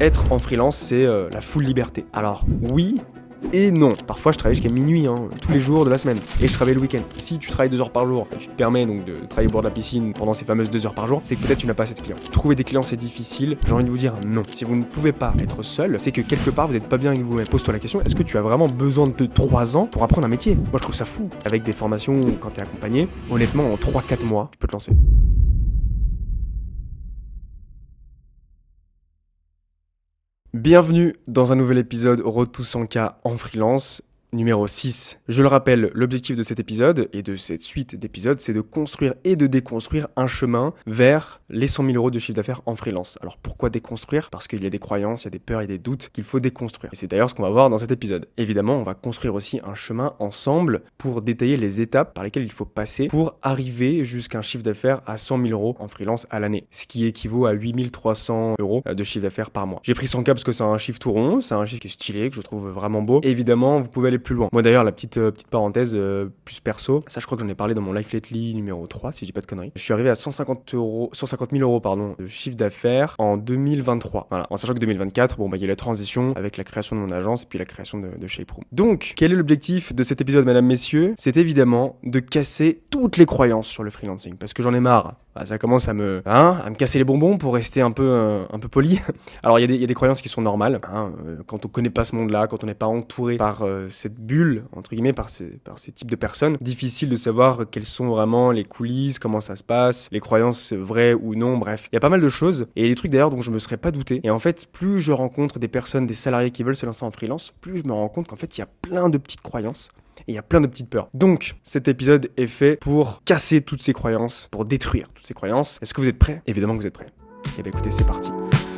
Être en freelance, c'est la full liberté. Alors oui et non. Parfois je travaille jusqu'à minuit, tous les jours de la semaine. Et je travaille le week-end. Si tu travailles 2 heures par jour, tu te permets donc de travailler au bord de la piscine pendant ces fameuses 2 heures par jour, c'est que peut-être tu n'as pas assez de clients. Trouver des clients c'est difficile, j'ai envie de vous dire non. Si vous ne pouvez pas être seul, c'est que quelque part vous n'êtes pas bien avec vous-même. Pose-toi la question, est-ce que tu as vraiment besoin de 3 ans pour apprendre un métier? Moi je trouve ça fou. Avec des formations quand tu es accompagné, honnêtement en 3-4 mois, tu peux te lancer. Bienvenue dans un nouvel épisode Road to 100K en freelance. Numéro 6. Je le rappelle, l'objectif de cet épisode et de cette suite d'épisodes, c'est de construire et de déconstruire un chemin vers les 100 000 euros de chiffre d'affaires en freelance. Alors pourquoi déconstruire? Parce qu'il y a des croyances, il y a des peurs et des doutes qu'il faut déconstruire. Et c'est d'ailleurs ce qu'on va voir dans cet épisode. Évidemment, on va construire aussi un chemin ensemble pour détailler les étapes par lesquelles il faut passer pour arriver jusqu'à un chiffre d'affaires à 100 000 euros en freelance à l'année. Ce qui équivaut à 8 300 euros de chiffre d'affaires par mois. J'ai pris 100K parce que c'est un chiffre tout rond, c'est un chiffre qui est stylé, que je trouve vraiment beau. Et évidemment, vous pouvez aller plus loin. Moi d'ailleurs, la petite parenthèse plus perso, ça je crois que j'en ai parlé dans mon Life Lately numéro 3, si je dis pas de conneries. Je suis arrivé à 150 000 euros de chiffre d'affaires en 2023. Voilà, en sachant que 2024, il y a la transition avec la création de mon agence et puis la création de Shape Room. Donc, quel est l'objectif de cet épisode, mesdames, messieurs? C'est évidemment de casser toutes les croyances sur le freelancing, parce que j'en ai marre. Ça commence à me casser les bonbons pour rester un peu poli. Alors il y a des croyances qui sont normales. Quand on connaît pas ce monde-là, quand on n'est pas entouré par cette bulle entre guillemets, par ces types de personnes, difficile de savoir quelles sont vraiment les coulisses, comment ça se passe, les croyances vraies ou non. Bref, il y a pas mal de choses et des trucs d'ailleurs dont je me serais pas douté. Et en fait, plus je rencontre des personnes, des salariés qui veulent se lancer en freelance, plus je me rends compte qu'en fait il y a plein de petites croyances. Et il y a plein de petites peurs. Donc, cet épisode est fait pour casser toutes ces croyances, pour détruire toutes ces croyances. Est-ce que vous êtes prêts? Évidemment que vous êtes prêts. Eh bien écoutez, c'est parti.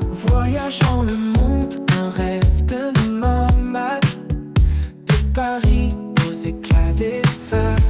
Voyageant le monde, un rêve de nomade, de Paris aux éclats des vagues.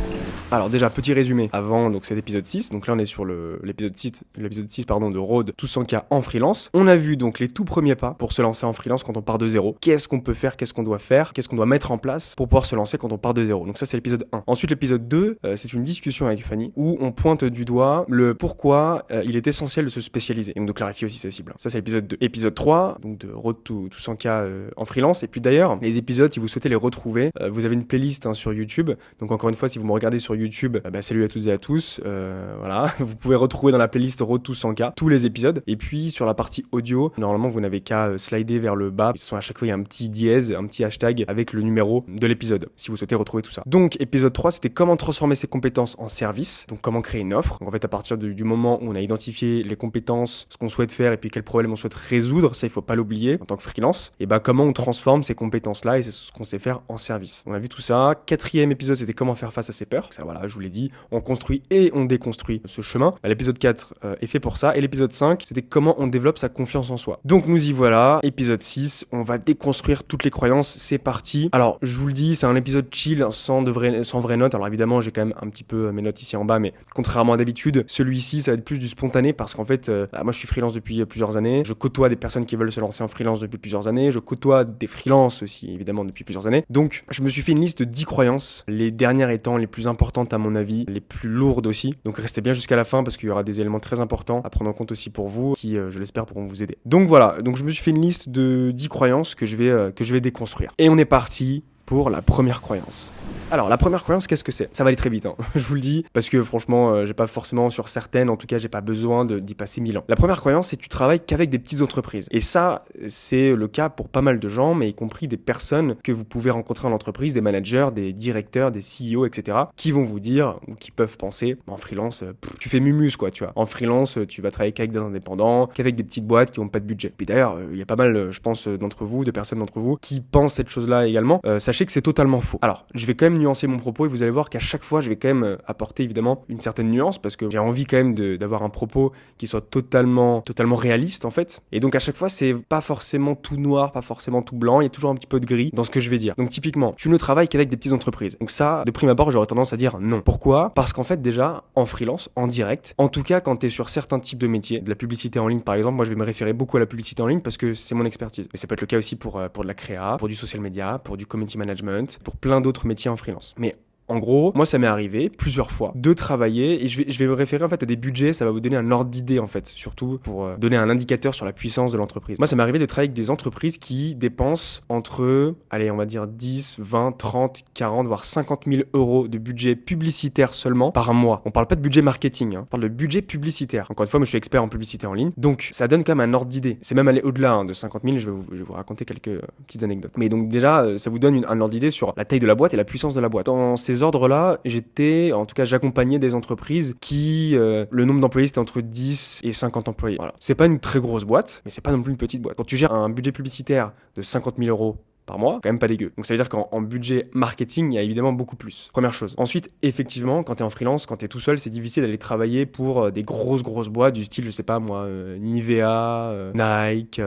Alors déjà, petit résumé avant donc cet épisode 6. Donc là, on est sur l'épisode 6 de Road to 100K en freelance. On a vu donc les tout premiers pas pour se lancer en freelance quand on part de zéro. Qu'est-ce qu'on peut faire, qu'est-ce qu'on doit faire, qu'est-ce qu'on doit mettre en place pour pouvoir se lancer quand on part de zéro. Donc ça, c'est l'épisode 1. Ensuite, l'épisode 2, c'est une discussion avec Fanny où on pointe du doigt le pourquoi il est essentiel de se spécialiser et donc de clarifier aussi sa cible. Ça, c'est l'épisode 2. Épisode 3, donc de Road to 100K en freelance. Et puis d'ailleurs, les épisodes, si vous souhaitez les retrouver, vous avez une playlist sur YouTube. Donc encore une fois, si vous me regardez sur YouTube, salut à toutes et à tous, voilà, vous pouvez retrouver dans la playlist Road to 100K tous les épisodes, et puis sur la partie audio, normalement vous n'avez qu'à slider vers le bas, de toute façon à chaque fois il y a un petit dièse, un petit hashtag avec le numéro de l'épisode, si vous souhaitez retrouver tout ça. Donc épisode 3, c'était comment transformer ses compétences en service, donc comment créer une offre. Donc en fait à partir du moment où on a identifié les compétences, ce qu'on souhaite faire, et puis quel problème on souhaite résoudre, ça il faut pas l'oublier en tant que freelance, et comment on transforme ces compétences là, et c'est ce qu'on sait faire en service. On a vu tout ça. 4e épisode, c'était comment faire face à ses peurs. Ça voilà, je vous l'ai dit, on construit et on déconstruit ce chemin. L'épisode 4 est fait pour ça. Et l'épisode 5, c'était comment on développe sa confiance en soi. Donc nous y voilà. Épisode 6, on va déconstruire toutes les croyances. C'est parti. Alors, je vous le dis, c'est un épisode chill, sans vraies notes. Alors évidemment, j'ai quand même un petit peu mes notes ici en bas, mais contrairement à d'habitude, celui-ci, ça va être plus du spontané parce qu'en fait, moi je suis freelance depuis plusieurs années. Je côtoie des personnes qui veulent se lancer en freelance depuis plusieurs années. Je côtoie des freelances aussi, évidemment, depuis plusieurs années. Donc, je me suis fait une liste de 10 croyances, les dernières étant les plus importantes à mon avis, les plus lourdes aussi. Donc restez bien jusqu'à la fin parce qu'il y aura des éléments très importants à prendre en compte aussi pour vous qui, je l'espère, pourront vous aider. Donc voilà, donc je me suis fait une liste de 10 croyances que je vais déconstruire. Et on est parti pour la première croyance. Alors, la première croyance, qu'est-ce que c'est? Ça va aller très vite, je vous le dis, parce que franchement, j'ai pas forcément sur certaines, en tout cas, j'ai pas besoin d'y passer 1000 ans. La première croyance, c'est que tu travailles qu'avec des petites entreprises. Et ça, c'est le cas pour pas mal de gens, mais y compris des personnes que vous pouvez rencontrer en entreprise, des managers, des directeurs, des CEO, etc., qui vont vous dire, ou qui peuvent penser, en freelance, tu fais mumus, quoi, tu vois. En freelance, tu vas travailler qu'avec des indépendants, qu'avec des petites boîtes qui ont pas de budget. Puis d'ailleurs, il y a pas mal, je pense, de personnes d'entre vous, qui pensent cette chose-là également. Sachez que c'est totalement faux. Alors, je vais quand même nuancer mon propos et vous allez voir qu'à chaque fois je vais quand même apporter évidemment une certaine nuance parce que j'ai envie quand même d'avoir un propos qui soit totalement réaliste en fait, et donc à chaque fois c'est pas forcément tout noir, pas forcément tout blanc, il y a toujours un petit peu de gris dans ce que je vais dire. Donc typiquement, tu ne travailles qu'avec des petites entreprises, donc ça de prime abord j'aurais tendance à dire non. Pourquoi? Parce qu'en fait déjà en freelance, en direct, en tout cas quand tu es sur certains types de métiers, de la publicité en ligne par exemple, moi je vais me référer beaucoup à la publicité en ligne parce que c'est mon expertise, mais ça peut être le cas aussi pour de la créa, pour du social media, pour du community management, pour plein d'autres métiers en freelance. Mais En gros, moi ça m'est arrivé plusieurs fois de travailler et je vais me référer en fait à des budgets, ça va vous donner un ordre d'idée en fait, surtout pour donner un indicateur sur la puissance de l'entreprise. Moi ça m'est arrivé de travailler avec des entreprises qui dépensent entre, allez on va dire 10, 20, 30, 40, voire 50 000 euros de budget publicitaire seulement par mois. On parle pas de budget marketing, on parle de budget publicitaire. Encore une fois, moi je suis expert en publicité en ligne, donc ça donne quand même un ordre d'idée. C'est même aller au-delà de 50 000, je vais vous raconter quelques petites anecdotes. Mais donc déjà, ça vous donne un ordre d'idée sur la taille de la boîte et la puissance de la boîte. Dans ces ordres-là, j'accompagnais des entreprises qui, le nombre d'employés c'était entre 10 et 50 employés. Voilà. C'est pas une très grosse boîte, mais c'est pas non plus une petite boîte. Quand tu gères un budget publicitaire de 50 000 euros par mois, quand même pas dégueu. Donc ça veut dire qu'en budget marketing, il y a évidemment beaucoup plus. Première chose. Ensuite, effectivement, quand t'es en freelance, quand t'es tout seul, c'est difficile d'aller travailler pour des grosses boîtes du style, je sais pas moi, Nivea, Nike,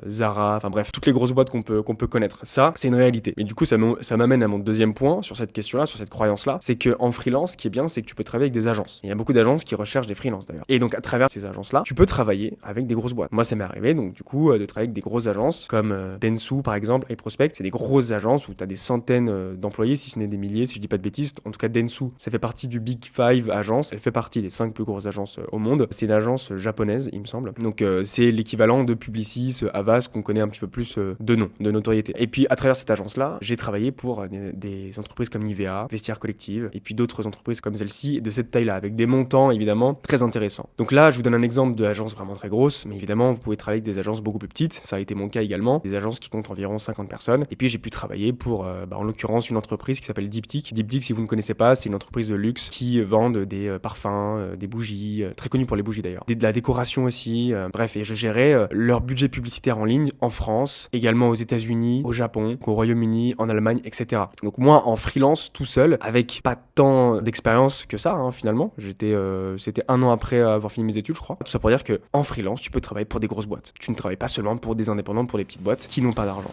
Zara, enfin bref, toutes les grosses boîtes qu'on peut connaître. Ça, c'est une réalité. Mais du coup, ça m'amène à mon deuxième point sur cette question-là, sur cette croyance-là, c'est que en freelance, ce qui est bien, c'est que tu peux travailler avec des agences. Il y a beaucoup d'agences qui recherchent des freelances d'ailleurs. Et donc à travers ces agences-là, tu peux travailler avec des grosses boîtes. Moi, ça m'est arrivé donc du coup de travailler avec des grosses agences comme Dentsu par exemple et Prospect. C'est des grosses agences où tu as des centaines d'employés, si ce n'est des milliers, si je dis pas de bêtises. En tout cas, Dentsu, ça fait partie du Big Five agences. Elle fait partie des 5 plus grosses agences au monde. C'est une agence japonaise, il me semble. Donc, c'est l'équivalent de Publicis, Havas, qu'on connaît un petit peu plus de nom, de notoriété. Et puis, à travers cette agence-là, j'ai travaillé pour des entreprises comme Nivea, Vestiaire Collective, et puis d'autres entreprises comme celle-ci, de cette taille-là, avec des montants, évidemment, très intéressants. Donc là, je vous donne un exemple d'agence vraiment très grosse, mais évidemment, vous pouvez travailler avec des agences beaucoup plus petites. Ça a été mon cas également. Des agences qui comptent environ 50 personnes. Et puis, j'ai pu travailler pour, en l'occurrence, une entreprise qui s'appelle Diptyque. Diptyque, si vous ne connaissez pas, c'est une entreprise de luxe qui vendent des parfums, des bougies, très connue pour les bougies d'ailleurs, de la décoration aussi. Bref, et je gérais leur budget publicitaire en ligne en France, également aux États-Unis, au Japon, au Royaume-Uni, en Allemagne, etc. Donc moi, en freelance, tout seul, avec pas tant d'expérience que ça, finalement. C'était 1 an après avoir fini mes études, je crois. Tout ça pour dire que en freelance, tu peux travailler pour des grosses boîtes. Tu ne travailles pas seulement pour des indépendants, pour les petites boîtes qui n'ont pas d'argent.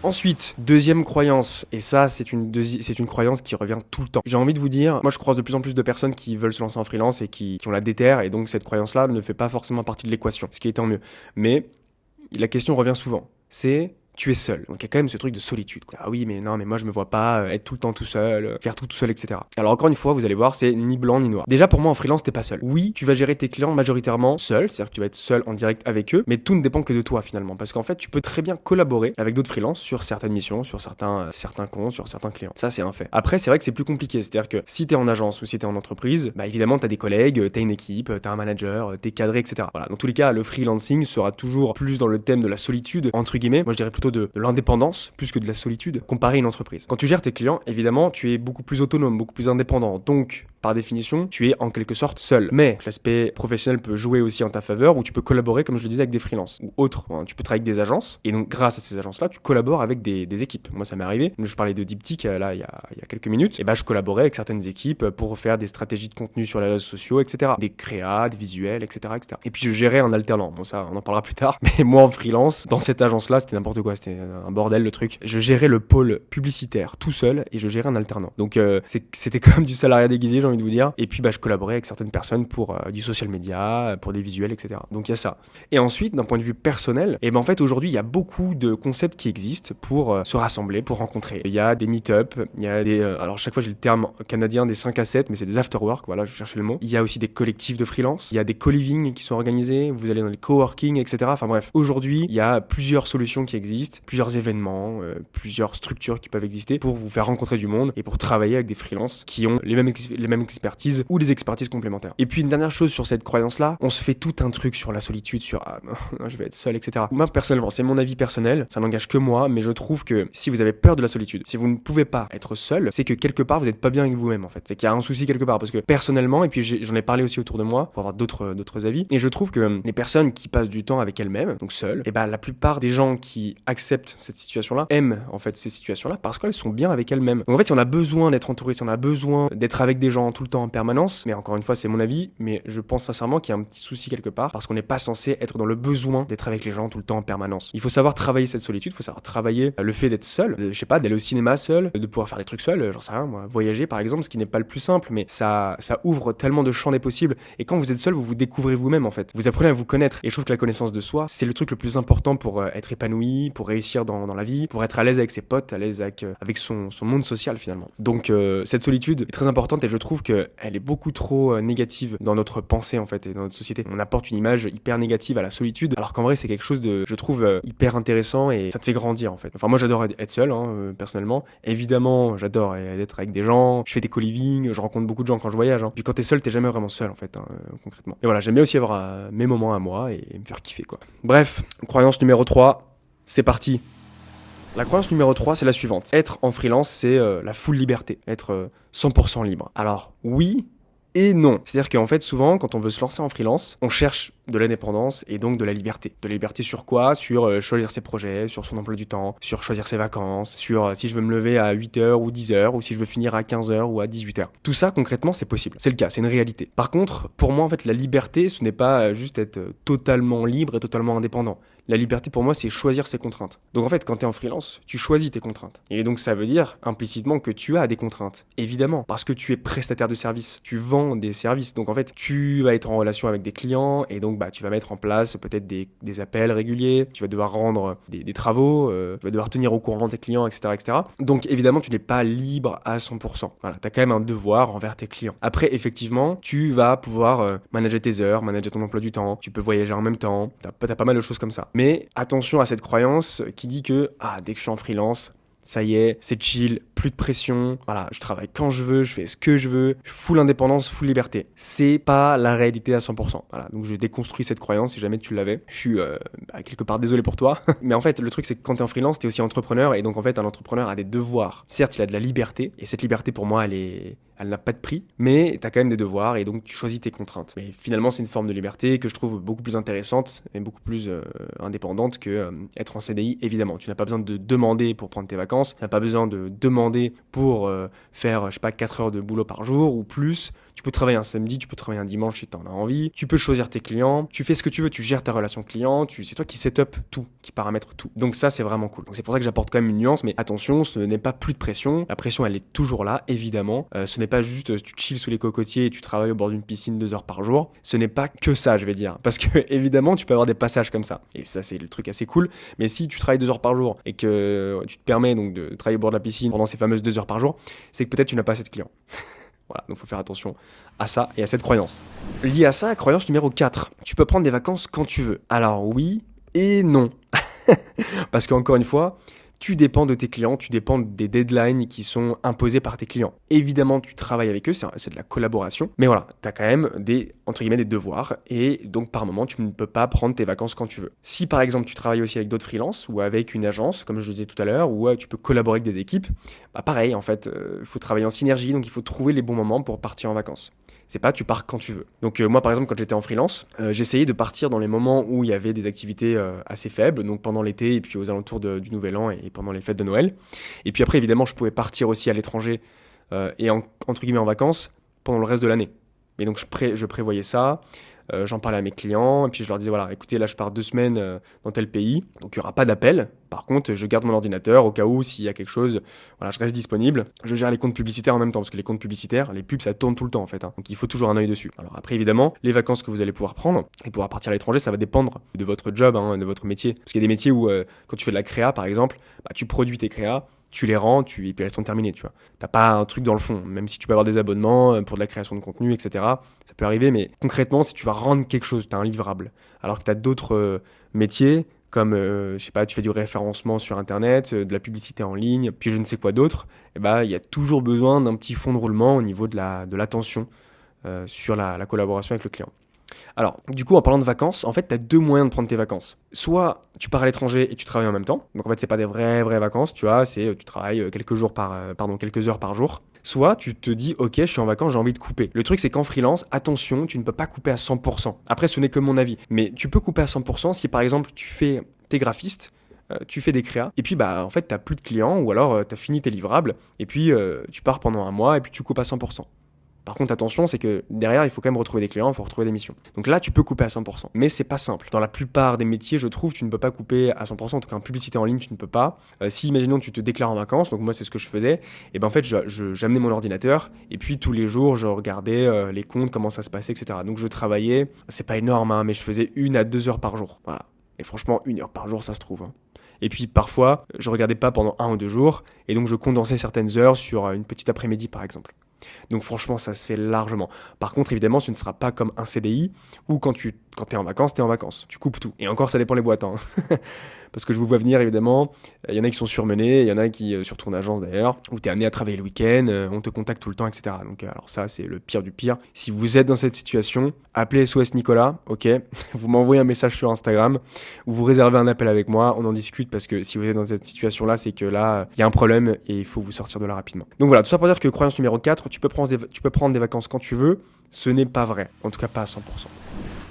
Ensuite, deuxième croyance, et ça c'est une croyance qui revient tout le temps. J'ai envie de vous dire, moi je croise de plus en plus de personnes qui veulent se lancer en freelance et qui ont la déterre, et donc cette croyance-là ne fait pas forcément partie de l'équation, ce qui est tant mieux. Mais la question revient souvent, c'est tu es seul. Donc il y a quand même ce truc de solitude, quoi. Ah oui, mais non, mais moi je me vois pas être tout le temps tout seul, faire tout seul, etc. Alors encore une fois, vous allez voir, c'est ni blanc ni noir. Déjà pour moi en freelance, t'es pas seul. Oui, tu vas gérer tes clients majoritairement seul, c'est-à-dire que tu vas être seul en direct avec eux, mais tout ne dépend que de toi finalement, parce qu'en fait tu peux très bien collaborer avec d'autres freelances sur certaines missions, sur certains comptes, sur certains clients. Ça c'est un fait. Après c'est vrai que c'est plus compliqué, c'est-à-dire que si t'es en agence ou si t'es en entreprise, bah évidemment t'as des collègues, t'as une équipe, t'as un manager, t'es cadré, etc. Voilà. Dans tous les cas, le freelancing sera toujours plus dans le thème de la solitude entre guillemets. Moi je dirais plutôt de l'indépendance plus que de la solitude comparé à une entreprise. Quand tu gères tes clients, évidemment, tu es beaucoup plus autonome, beaucoup plus indépendant. Donc, par définition, tu es en quelque sorte seul. Mais l'aspect professionnel peut jouer aussi en ta faveur, où tu peux collaborer, comme je le disais, avec des freelances ou autres. Tu peux travailler avec des agences, et donc grâce à ces agences-là, tu collabores avec des équipes. Moi, ça m'est arrivé. Je parlais de Diptyque là il y a quelques minutes. Et je collaborais avec certaines équipes pour faire des stratégies de contenu sur les réseaux sociaux, etc. Des créas, des visuels, etc., etc. Et puis je gérais en alternant. Bon, ça, on en parlera plus tard. Mais moi, en freelance, dans cette agence-là, c'était n'importe quoi. C'était un bordel le truc. Je gérais le pôle publicitaire tout seul et je gérais un alternant. Donc c'était comme du salariat déguisé, j'ai envie de vous dire. Et puis je collaborais avec certaines personnes pour du social media, pour des visuels, etc. Donc il y a ça. Et ensuite, d'un point de vue personnel, en fait aujourd'hui il y a beaucoup de concepts qui existent pour se rassembler, pour rencontrer. Il y a des meet-up, il y a des alors chaque fois j'ai le terme canadien des 5 à 7, mais c'est des after-work, voilà, je cherchais le mot. Il y a aussi des collectifs de freelance, il y a des co-living qui sont organisés, vous allez dans les coworking, etc. Enfin bref, aujourd'hui il y a plusieurs solutions qui existent, plusieurs événements, plusieurs structures qui peuvent exister pour vous faire rencontrer du monde et pour travailler avec des freelances qui ont les mêmes expertises ou des expertises complémentaires. Et puis une dernière chose sur cette croyance-là, on se fait tout un truc sur la solitude, sur je vais être seul, etc. Moi personnellement, c'est mon avis personnel, ça n'engage que moi, mais je trouve que si vous avez peur de la solitude, si vous ne pouvez pas être seul, c'est que quelque part vous n'êtes pas bien avec vous-même en fait. C'est qu'il y a un souci quelque part, parce que personnellement, et puis j'en ai parlé aussi autour de moi pour avoir d'autres avis, et je trouve que les personnes qui passent du temps avec elles-mêmes, donc seules, la plupart des gens qui acceptent cette situation-là aiment en fait ces situations-là parce qu'elles sont bien avec elles-mêmes. Donc en fait, si on a besoin d'être entouré, si on a besoin d'être avec des gens, gens tout le temps en permanence, mais encore une fois, c'est mon avis, mais je pense sincèrement qu'il y a un petit souci quelque part, parce qu'on n'est pas censé être dans le besoin d'être avec les gens tout le temps en permanence. Il faut savoir travailler cette solitude, il faut savoir travailler le fait d'être seul, je sais pas, d'aller au cinéma seul, de pouvoir faire des trucs seul, j'en sais rien, moi, voyager par exemple, ce qui n'est pas le plus simple, mais ça ouvre tellement de champs des possibles, et quand vous êtes seul, vous vous découvrez vous-même en fait. Vous apprenez à vous connaître, et je trouve que la connaissance de soi, c'est le truc le plus important pour être épanoui, pour réussir dans la vie, pour être à l'aise avec ses potes, à l'aise avec son monde social finalement. Donc cette solitude est très importante, et je trouve qu'elle est beaucoup trop négative dans notre pensée en fait, et dans notre société. On apporte une image hyper négative à la solitude, alors qu'en vrai c'est quelque chose de, je trouve, hyper intéressant, et ça te fait grandir en fait. Enfin moi j'adore être seul, personnellement. Évidemment j'adore être avec des gens, je fais des co-living, je rencontre beaucoup de gens quand je voyage. Puis quand t'es seul, t'es jamais vraiment seul en fait, concrètement. Et voilà, j'aime bien aussi avoir mes moments à moi et me faire kiffer quoi. Bref, croyance numéro 3, c'est parti. La croyance numéro 3, c'est la suivante. Être en freelance, c'est la full liberté, être 100% libre. Alors oui et non. C'est-à-dire qu'en fait, souvent, quand on veut se lancer en freelance, on cherche de l'indépendance et donc de la liberté. De la liberté sur quoi ? Sur choisir ses projets, sur son emploi du temps, sur choisir ses vacances, sur si je veux me lever à 8h ou 10h, ou si je veux finir à 15h ou à 18h. Tout ça, concrètement, c'est possible. C'est le cas, c'est une réalité. Par contre, pour moi, en fait, la liberté, ce n'est pas juste être totalement libre et totalement indépendant. La liberté, pour moi, c'est choisir ses contraintes. Donc en fait, quand tu es en freelance, tu choisis tes contraintes. Et donc ça veut dire implicitement que tu as des contraintes. Évidemment, parce que tu es prestataire de service. Tu vends des services. Donc en fait, tu vas être en relation avec des clients, et donc tu vas mettre en place peut-être des appels réguliers. Tu vas devoir rendre des travaux, tu vas devoir tenir au courant tes clients, etc., etc. Donc évidemment, tu n'es pas libre à 100%. Voilà, tu as quand même un devoir envers tes clients. Après, effectivement, tu vas pouvoir manager tes heures, manager ton emploi du temps. Tu peux voyager en même temps. T'as pas mal de choses comme ça. Mais attention à cette croyance qui dit que dès que je suis en freelance, ça y est, c'est chill, plus de pression, voilà, je travaille quand je veux, je fais ce que je veux, full indépendance, full liberté. C'est pas la réalité à 100%. Voilà, donc je déconstruis cette croyance si jamais tu l'avais. Je suis quelque part désolé pour toi, mais en fait le truc c'est que quand t'es en freelance, t'es aussi entrepreneur, et donc en fait un entrepreneur a des devoirs. Certes, il a de la liberté, et cette liberté pour moi elle n'a pas de prix, mais t'as quand même des devoirs, et donc tu choisis tes contraintes. Mais finalement, c'est une forme de liberté que je trouve beaucoup plus intéressante et beaucoup plus indépendante que être en CDI, évidemment. Tu n'as pas besoin de demander pour prendre tes vacances, tu n'as pas besoin de demander pour faire, 4 heures de boulot par jour ou plus. Tu peux travailler un samedi, tu peux travailler un dimanche si tu en as envie, tu peux choisir tes clients, tu fais ce que tu veux, tu gères ta relation client, c'est toi qui set up tout, qui paramètre tout. Donc ça, c'est vraiment cool. Donc c'est pour ça que j'apporte quand même une nuance, mais attention, ce n'est pas plus de pression. La pression, elle est toujours là, évidemment. Ce n'est pas juste tu chill sous les cocotiers et tu travailles au bord d'une piscine 2 heures par jour. Ce n'est pas que ça, je vais dire. Parce que évidemment, tu peux avoir des passages comme ça. Et ça, c'est le truc assez cool. Mais si tu travailles 2 heures par jour et que tu te permets donc de travailler au bord de la piscine pendant ces fameuses 2 heures par jour, c'est que peut-être tu n'as pas assez de clients. Voilà, donc il faut faire attention à ça et à cette croyance. Lié à ça, croyance numéro 4. Tu peux prendre des vacances quand tu veux. Alors oui et non. Parce qu'encore une fois, tu dépends de tes clients, tu dépends des deadlines qui sont imposés par tes clients. Évidemment, tu travailles avec eux, c'est de la collaboration. Mais voilà, tu as quand même des devoirs. Et donc, par moment, tu ne peux pas prendre tes vacances quand tu veux. Si, par exemple, tu travailles aussi avec d'autres freelances ou avec une agence, comme je le disais tout à l'heure, ou tu peux collaborer avec des équipes, pareil, en fait, il faut travailler en synergie. Donc, il faut trouver les bons moments pour partir en vacances. C'est pas tu pars quand tu veux. Donc moi par exemple quand j'étais en freelance, j'essayais de partir dans les moments où il y avait des activités assez faibles, donc pendant l'été et puis aux alentours du Nouvel An et pendant les fêtes de Noël. Et puis après évidemment je pouvais partir aussi à l'étranger et entre guillemets en vacances pendant le reste de l'année. Mais donc je prévoyais ça. J'en parlais à mes clients et puis je leur disais voilà écoutez là je pars 2 semaines dans tel pays donc il n'y aura pas d'appel. Par contre je garde mon ordinateur au cas où s'il y a quelque chose, voilà je reste disponible. Je gère les comptes publicitaires en même temps parce que les comptes publicitaires, les pubs ça tourne tout le temps en fait, donc il faut toujours un œil dessus. Alors après évidemment les vacances que vous allez pouvoir prendre et pouvoir partir à l'étranger ça va dépendre de votre job, de votre métier. Parce qu'il y a des métiers où quand tu fais de la créa par exemple, tu produis tes créas, tu les rends, et puis elles sont terminées, tu vois. T'as pas un truc dans le fond, même si tu peux avoir des abonnements pour de la création de contenu, etc. Ça peut arriver, mais concrètement, si tu vas rendre quelque chose, t'as un livrable. Alors que t'as d'autres métiers, comme, tu fais du référencement sur Internet, de la publicité en ligne, puis je ne sais quoi d'autre, il y a toujours besoin d'un petit fond de roulement au niveau de l'attention sur la collaboration avec le client. Alors, du coup, en parlant de vacances, en fait, tu as 2 moyens de prendre tes vacances. Soit tu pars à l'étranger et tu travailles en même temps. Donc, en fait, c'est pas des vraies vacances, tu vois. C'est tu travailles quelques heures par jour. Soit tu te dis, ok, je suis en vacances, j'ai envie de couper. Le truc, c'est qu'en freelance, attention, tu ne peux pas couper à 100%. Après, ce n'est que mon avis. Mais tu peux couper à 100% si, par exemple, t'es graphiste, tu fais des créas, et puis en fait, t'as plus de clients, ou alors t'as fini tes livrables, et puis tu pars pendant 1 mois, et puis tu coupes à 100%. Par contre, attention, c'est que derrière, il faut quand même retrouver des clients, il faut retrouver des missions. Donc là, tu peux couper à 100%. Mais c'est pas simple. Dans la plupart des métiers, je trouve, tu ne peux pas couper à 100%. En tout cas, en publicité en ligne, tu ne peux pas. Si, imaginons, tu te déclares en vacances, donc moi, c'est ce que je faisais, et ben en fait, j'amenais mon ordinateur, et puis tous les jours, je regardais les comptes, comment ça se passait, etc. Donc je travaillais, c'est pas énorme, hein, mais je faisais 1 à 2 heures par jour. Voilà. Et franchement, 1 heure par jour, ça se trouve. Hein. Et puis parfois, je regardais pas pendant 1 ou 2 jours, et donc je condensais certaines heures sur une petite après-midi, par exemple. Donc franchement, ça se fait largement. Par contre, évidemment, ce ne sera pas comme un CDI où quand t'es en vacances, t'es en vacances. Tu coupes tout. Et encore, ça dépend les boîtes. Hein. Parce que je vous vois venir, évidemment. Il y en a qui sont surmenés, il y en a qui, surtout en agence d'ailleurs, où t'es amené à travailler le week-end, on te contacte tout le temps, etc. Donc alors ça, c'est le pire du pire. Si vous êtes dans cette situation, appelez SOS Nicolas, ok. Vous m'envoyez un message sur Instagram, ou vous réservez un appel avec moi, on en discute, parce que si vous êtes dans cette situation-là, c'est que là, il y a un problème et il faut vous sortir de là rapidement. Donc voilà, tout ça pour dire que croyance numéro 4, tu peux prendre des vacances quand tu veux, ce n'est pas vrai. En tout cas, pas à 100%.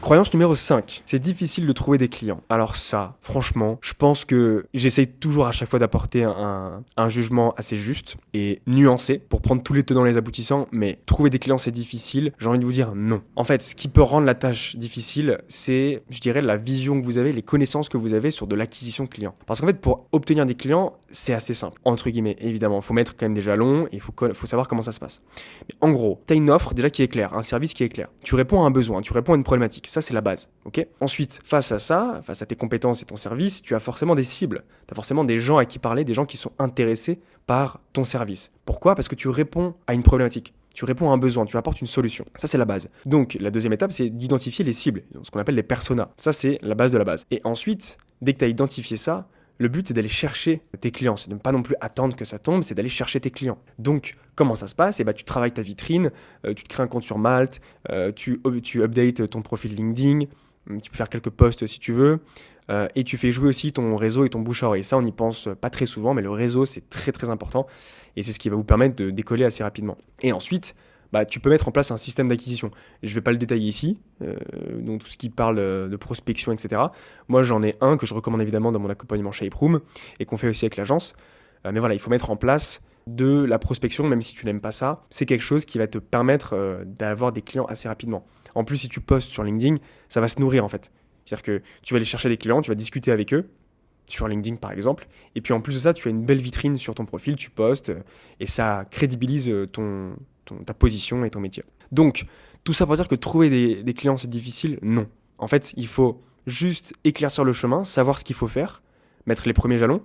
Croyance numéro 5, c'est difficile de trouver des clients. Alors ça, franchement, je pense que j'essaye toujours à chaque fois d'apporter un jugement assez juste et nuancé pour prendre tous les tenants et les aboutissants, mais trouver des clients c'est difficile, j'ai envie de vous dire non. En fait, ce qui peut rendre la tâche difficile, c'est, je dirais, la vision que vous avez, les connaissances que vous avez sur de l'acquisition de clients. Parce qu'en fait, pour obtenir des clients, c'est assez simple, entre guillemets, évidemment. Il faut mettre quand même des jalons et il faut savoir comment ça se passe. Mais en gros, tu as une offre déjà qui est claire, un service qui est clair. Tu réponds à un besoin, tu réponds à une problématique. Ça, c'est la base. Okay. Ensuite, face à ça, face à tes compétences et ton service, tu as forcément des cibles. Tu as forcément des gens à qui parler, des gens qui sont intéressés par ton service. Pourquoi ? Parce que tu réponds à une problématique. Tu réponds à un besoin, tu apportes une solution. Ça, c'est la base. Donc, la deuxième étape, c'est d'identifier les cibles, ce qu'on appelle les personas. Ça, c'est la base de la base. Et ensuite, dès que tu as identifié ça, le but, c'est d'aller chercher tes clients. C'est de ne pas non plus attendre que ça tombe, c'est d'aller chercher tes clients. Donc, comment ça se passe ? Tu travailles ta vitrine, tu te crées un compte sur Malte, tu updates ton profil LinkedIn, tu peux faire quelques posts si tu veux, et tu fais jouer aussi ton réseau et ton bouche à oreille. Ça, on n'y pense pas très souvent, mais le réseau, c'est très très important, et c'est ce qui va vous permettre de décoller assez rapidement. Et ensuite, tu peux mettre en place un système d'acquisition. Je ne vais pas le détailler ici, donc tout ce qui parle de prospection, etc. Moi, j'en ai un que je recommande évidemment dans mon accompagnement Shape Room et qu'on fait aussi avec l'agence. Mais voilà, il faut mettre en place de la prospection, même si tu n'aimes pas ça. C'est quelque chose qui va te permettre d'avoir des clients assez rapidement. En plus, si tu postes sur LinkedIn, ça va se nourrir en fait. C'est-à-dire que tu vas aller chercher des clients, tu vas discuter avec eux, sur LinkedIn par exemple, et puis en plus de ça, tu as une belle vitrine sur ton profil, tu postes, et ça crédibilise ta position et ton métier. Donc, tout ça pour dire que trouver des clients, c'est difficile ? Non. En fait, il faut juste éclaircir le chemin, savoir ce qu'il faut faire, mettre les premiers jalons.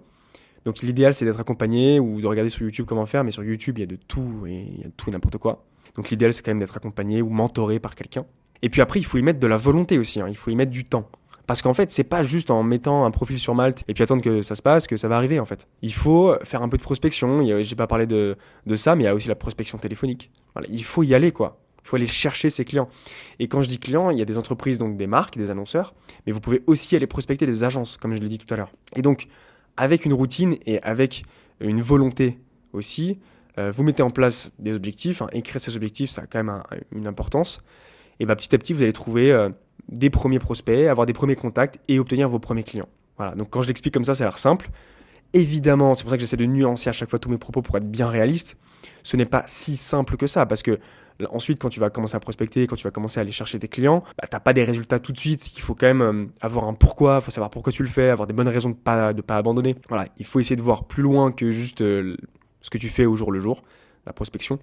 Donc, l'idéal, c'est d'être accompagné ou de regarder sur YouTube comment faire, mais sur YouTube, il y a de tout et n'importe quoi. Donc, l'idéal, c'est quand même d'être accompagné ou mentoré par quelqu'un. Et puis après, il faut y mettre de la volonté aussi, il faut y mettre du temps. Parce qu'en fait, c'est pas juste en mettant un profil sur Malte et puis attendre que ça se passe que ça va arriver en fait. Il faut faire un peu de prospection, j'ai pas parlé de ça, mais il y a aussi la prospection téléphonique. Voilà, il faut y aller quoi. Il faut aller chercher ses clients. Et quand je dis clients, il y a des entreprises, donc des marques, des annonceurs, mais vous pouvez aussi aller prospecter des agences, comme je l'ai dit tout à l'heure. Et donc, avec une routine et avec une volonté aussi, vous mettez en place des objectifs. Écrire ces objectifs, ça a quand même une importance. Et petit à petit, vous allez trouver des premiers prospects, avoir des premiers contacts et obtenir vos premiers clients. Voilà, donc quand je l'explique comme ça a l'air simple. Évidemment, c'est pour ça que j'essaie de nuancer à chaque fois tous mes propos pour être bien réaliste. Ce n'est pas si simple que ça, parce que ensuite, quand tu vas commencer à prospecter, quand tu vas commencer à aller chercher tes clients, t'as pas des résultats tout de suite. Il faut quand même avoir un pourquoi, il faut savoir pourquoi tu le fais, avoir des bonnes raisons de pas abandonner. Voilà, il faut essayer de voir plus loin que juste ce que tu fais au jour le jour, la prospection,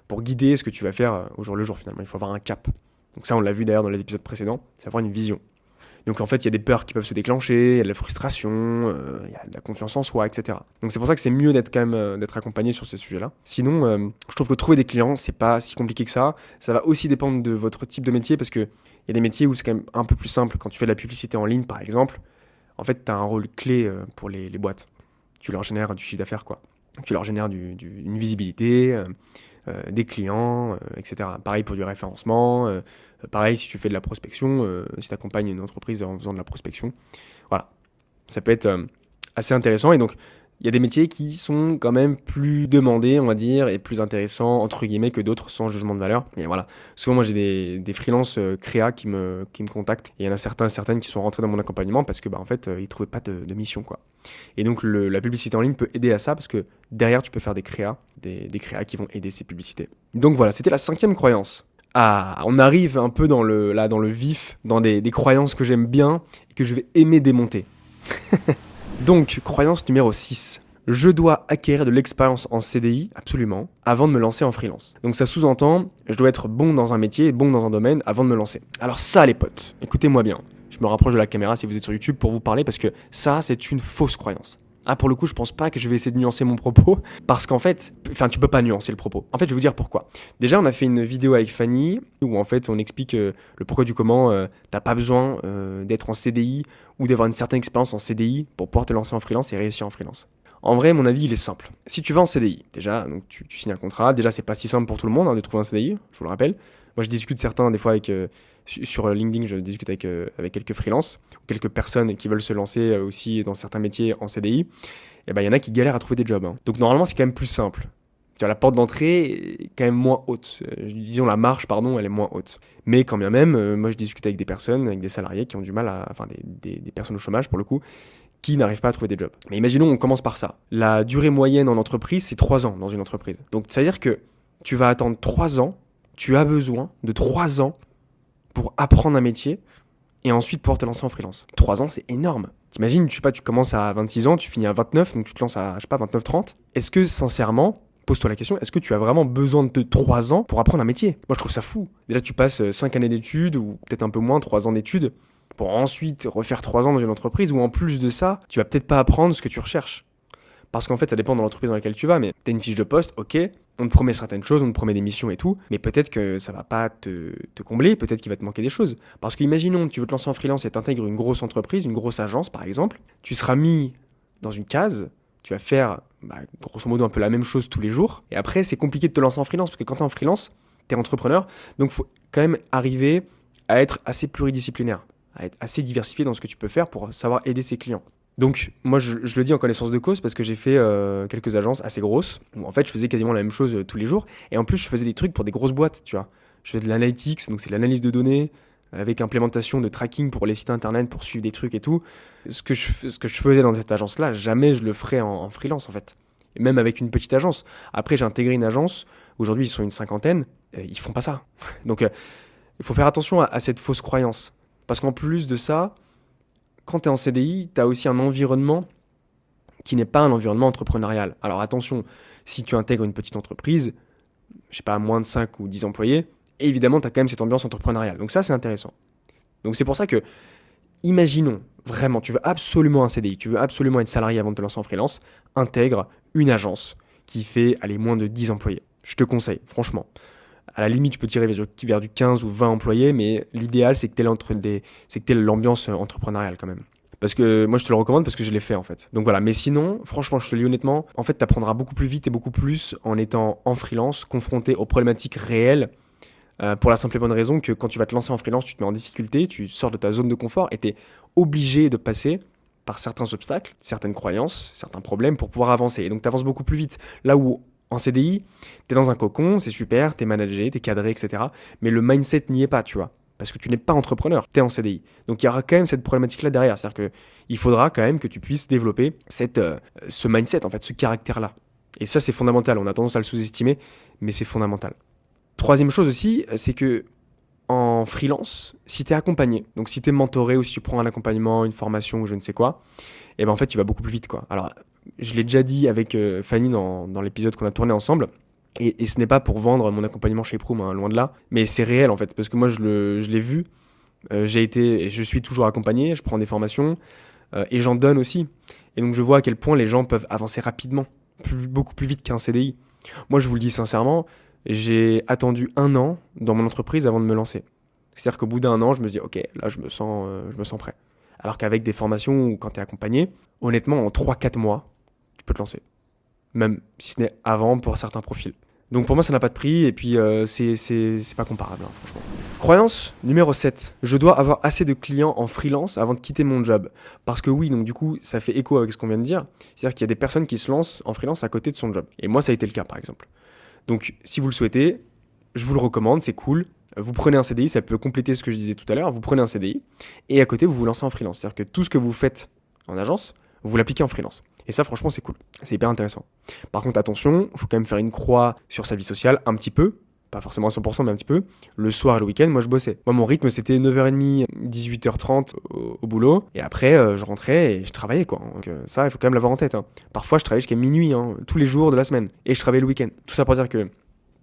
pour guider ce que tu vas faire au jour le jour finalement. Il faut avoir un cap. Donc ça, on l'a vu d'ailleurs dans les épisodes précédents, c'est avoir une vision. Donc en fait, il y a des peurs qui peuvent se déclencher, il y a de la frustration, il y a de la confiance en soi, etc. Donc c'est pour ça que c'est mieux d'être accompagné sur ces sujets-là. Sinon, je trouve que trouver des clients, c'est pas si compliqué que ça. Ça va aussi dépendre de votre type de métier, parce qu'il y a des métiers où c'est quand même un peu plus simple. Quand tu fais de la publicité en ligne, par exemple, en fait, tu as un rôle clé pour les boîtes. Tu leur génères du chiffre d'affaires, quoi. Tu leur génères une visibilité, des clients, etc. Pareil pour du référencement, pareil si tu fais de la prospection, si tu accompagnes une entreprise en faisant de la prospection. Voilà, ça peut être assez intéressant. Et donc, il y a des métiers qui sont quand même plus demandés, on va dire, et plus intéressants, entre guillemets, que d'autres, sans jugement de valeur. Et voilà, souvent, moi, j'ai des freelances créa qui me contactent. Et il y en a certaines qui sont rentrés dans mon accompagnement parce que, en fait, ils ne trouvaient pas de mission, quoi. Et donc, la publicité en ligne peut aider à ça parce que derrière, tu peux faire des créas, des créas qui vont aider ces publicités. Donc voilà, c'était la 5e croyance. Ah, on arrive un peu dans le vif, dans des croyances que j'aime bien et que je vais aimer démonter. Donc, croyance numéro 6. Je dois acquérir de l'expérience en CDI, absolument, avant de me lancer en freelance. Donc ça sous-entend, je dois être bon dans un métier, bon dans un domaine avant de me lancer. Alors ça les potes, écoutez-moi bien. Je me rapproche de la caméra si vous êtes sur YouTube pour vous parler parce que ça c'est une fausse croyance. Ah pour le coup je pense pas que je vais essayer de nuancer mon propos parce qu'en fait, tu peux pas nuancer le propos. En fait je vais vous dire pourquoi. Déjà on a fait une vidéo avec Fanny où en fait on explique le pourquoi du comment t'as pas besoin d'être en CDI ou d'avoir une certaine expérience en CDI pour pouvoir te lancer en freelance et réussir en freelance. En vrai, mon avis, il est simple. Si tu vas en CDI, déjà, donc tu signes un contrat. Déjà, c'est pas si simple pour tout le monde de trouver un CDI, je vous le rappelle. Moi, je discute certains, des fois, sur LinkedIn, je discute avec quelques freelances, ou quelques personnes qui veulent se lancer aussi dans certains métiers en CDI. Et ben, il y en a qui galèrent à trouver des jobs. Donc, normalement, c'est quand même plus simple. La porte d'entrée est quand même moins haute. Disons, la marche, elle est moins haute. Mais quand bien même, moi, je discute avec des personnes, avec des salariés qui ont du mal des personnes au chômage, pour le coup, qui n'arrivent pas à trouver des jobs. Mais imaginons, on commence par ça. La durée moyenne en entreprise, c'est 3 ans dans une entreprise. Donc, ça veut dire que tu vas attendre 3 ans, tu as besoin de 3 ans pour apprendre un métier et ensuite pouvoir te lancer en freelance. 3 ans, c'est énorme. T'imagines, tu commences à 26 ans, tu finis à 29, donc tu te lances à, 29-30. Est-ce que, sincèrement, pose-toi la question, est-ce que tu as vraiment besoin de 3 ans pour apprendre un métier ? Moi, je trouve ça fou. Déjà, tu passes 5 années d'études, ou peut-être un peu moins, 3 ans d'études, pour ensuite refaire 3 ans dans une entreprise où en plus de ça, tu vas peut-être pas apprendre ce que tu recherches. Parce qu'en fait, ça dépend de l'entreprise dans laquelle tu vas, mais tu as une fiche de poste, ok, on te promet certaines choses, on te promet des missions et tout, mais peut-être que ça va pas te combler, peut-être qu'il va te manquer des choses. Parce qu'imaginons que tu veux te lancer en freelance et t'intègres une grosse entreprise, une grosse agence par exemple, tu seras mis dans une case, tu vas faire grosso modo un peu la même chose tous les jours, et après c'est compliqué de te lancer en freelance, parce que quand tu es en freelance, tu es entrepreneur, donc il faut quand même arriver à être assez pluridisciplinaire, à être assez diversifié dans ce que tu peux faire pour savoir aider ses clients. Donc moi je le dis en connaissance de cause parce que j'ai fait quelques agences assez grosses où en fait je faisais quasiment la même chose tous les jours et en plus je faisais des trucs pour des grosses boîtes, tu vois. Je faisais de l'analytics, donc c'est de l'analyse de données avec implémentation de tracking pour les sites internet pour suivre des trucs et tout. Ce que je faisais dans cette agence-là, jamais je le ferais en freelance en fait. Et même avec une petite agence. Après j'ai intégré une agence, aujourd'hui ils sont une 50aine, ils font pas ça. Donc il faut faire attention à cette fausse croyance. Parce qu'en plus de ça, quand tu es en CDI, tu as aussi un environnement qui n'est pas un environnement entrepreneurial. Alors attention, si tu intègres une petite entreprise, je sais pas, moins de 5 ou 10 employés, évidemment, tu as quand même cette ambiance entrepreneuriale. Donc ça, c'est intéressant. Donc c'est pour ça que, imaginons, vraiment, tu veux absolument un CDI, tu veux absolument être salarié avant de te lancer en freelance, intègre une agence qui fait, moins de 10 employés. Je te conseille, franchement. À la limite, tu peux tirer vers du 15 ou 20 employés, mais l'idéal, c'est que tu aies l'ambiance entrepreneuriale quand même. Parce que moi, je te le recommande parce que je l'ai fait en fait. Donc voilà, mais sinon, franchement, je te le dis honnêtement, en fait, tu apprendras beaucoup plus vite et beaucoup plus en étant en freelance, confronté aux problématiques réelles, pour la simple et bonne raison que quand tu vas te lancer en freelance, tu te mets en difficulté, tu sors de ta zone de confort et tu es obligé de passer par certains obstacles, certaines croyances, certains problèmes pour pouvoir avancer. Et donc, tu avances beaucoup plus vite. Là où en CDI, t'es dans un cocon, c'est super, t'es managé, t'es cadré, etc. Mais le mindset n'y est pas, tu vois. Parce que tu n'es pas entrepreneur, t'es en CDI. Donc il y aura quand même cette problématique-là derrière. C'est-à-dire qu'il faudra quand même que tu puisses développer ce mindset, en fait, ce caractère-là. Et ça, c'est fondamental. On a tendance à le sous-estimer, mais c'est fondamental. Troisième chose aussi, c'est que en freelance, si t'es accompagné, donc si t'es mentoré ou si tu prends un accompagnement, une formation ou je ne sais quoi, et ben en fait, tu vas beaucoup plus vite, quoi. Alors, je l'ai déjà dit avec Fanny dans l'épisode qu'on a tourné ensemble. Et ce n'est pas pour vendre mon accompagnement chez Proum, loin de là. Mais c'est réel en fait, parce que moi je l'ai vu. J'ai été et je suis toujours accompagné, je prends des formations et j'en donne aussi. Et donc je vois à quel point les gens peuvent avancer rapidement, beaucoup plus vite qu'un CDI. Moi je vous le dis sincèrement, j'ai attendu 1 an dans mon entreprise avant de me lancer. C'est-à-dire qu'au bout d'1 an, je me dis ok, là je me sens prêt. Alors qu'avec des formations ou quand tu es accompagné, honnêtement en 3-4 mois, tu peux te lancer. Même si ce n'est avant pour certains profils. Donc pour moi ça n'a pas de prix et puis c'est pas comparable franchement. Croyance numéro 7. Je dois avoir assez de clients en freelance avant de quitter mon job. Parce que oui, donc du coup ça fait écho avec ce qu'on vient de dire. C'est-à-dire qu'il y a des personnes qui se lancent en freelance à côté de son job. Et moi ça a été le cas par exemple. Donc si vous le souhaitez, je vous le recommande, c'est cool. Vous prenez un CDI, ça peut compléter ce que je disais tout à l'heure. Vous prenez un CDI et à côté vous vous lancez en freelance. C'est-à-dire que tout ce que vous faites en agence, vous l'appliquez en freelance. Et ça, franchement, c'est cool. C'est hyper intéressant. Par contre, attention, il faut quand même faire une croix sur sa vie sociale un petit peu. Pas forcément à 100%, mais un petit peu. Le soir et le week-end, moi, je bossais. Moi, mon rythme, c'était 9h30, 18h30 au boulot. Et après, je rentrais et je travaillais, quoi. Donc ça, il faut quand même l'avoir en tête. Parfois, je travaillais jusqu'à minuit, tous les jours de la semaine. Et je travaillais le week-end. Tout ça pour dire que